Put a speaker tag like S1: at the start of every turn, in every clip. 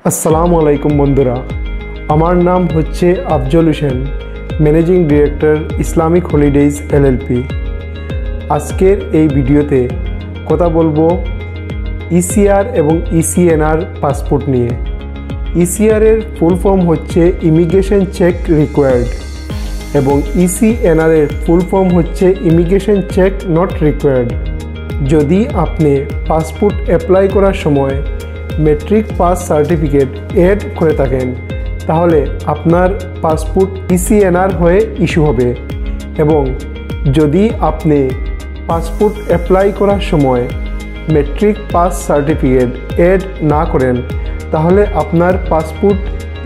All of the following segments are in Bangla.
S1: আসসালামু আলাইকুম বন্ধুরা, আমার নাম হচ্ছে Afzal Hossain, managing director Islamic holidays LLP. আজকের এই ভিডিওতে কথা বলবো ইসিআর এবং ইসিএনআর পাসপোর্ট নিয়ে। ইসিআরের ফুল ফর্ম হচ্ছে ইমিগ্রেশন চেক রিকোয়ার্ড এবং ইসিএনআরের ফুল ফর্ম হচ্ছে ইমিগ্রেশন চেক নট রিকোয়ার্ড। যদি আপনি পাসপোর্ট অ্যাপ্লাই করার সময় মেট্রিক পাস সার্টিফিকেট অ্যাড করে থাকেন, তাহলে আপনার পাসপোর্ট ইসিএনআর হয়ে ইস্যু হবে। এবং যদি আপনি পাসপোর্ট অ্যাপ্লাই করার সময় মেট্রিক পাস সার্টিফিকেট অ্যাড না করেন, তাহলে আপনার পাসপোর্ট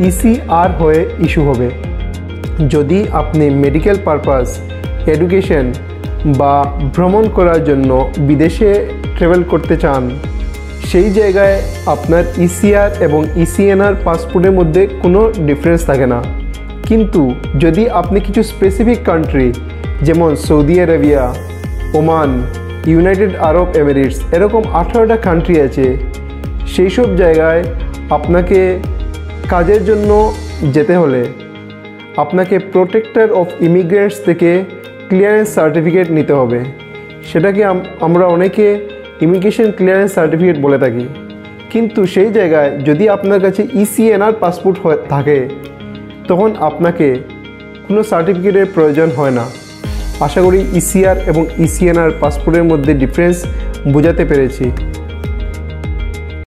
S1: ইসিআর হয়ে ইস্যু হবে। যদি আপনি মেডিকেল পারপাস, এডুকেশন বা ভ্রমণ করার জন্য বিদেশে ট্রাভেল করতে চান, সেই জায়গায় আপনার ইসিআর এবং ইসিএনআর পাসপোর্টের মধ্যে কোনো ডিফারেন্স থাকে না। কিন্তু যদি আপনি কিছু স্পেসিফিক কান্ট্রি যেমন সৌদি আরবিয়া, ওমান, ইউনাইটেড আরব এমিরেটস, এরকম 18টা কান্ট্রি আছে, সেই সব জায়গায় আপনাকে কাজের জন্য যেতে হলে আপনাকে প্রোটেক্টর অফ ইমিগ্রেন্টস থেকে ক্লিয়ারেন্স সার্টিফিকেট নিতে হবে। সেটাকে আমরা অনেকে ইমিগ্রেশন ক্লিয়ারেন্স সার্টিফিকেট বলে থাকি। কিন্তু সেই জায়গায় যদি আপনার কাছে ইসিএনআর পাসপোর্ট থাকে, তখন আপনাকে কোনো সার্টিফিকেটের প্রয়োজন হয় না। আশা করি ইসিআর এবং ইসিএনআর পাসপোর্টের মধ্যে ডিফারেন্স বোঝাতে পেরেছি।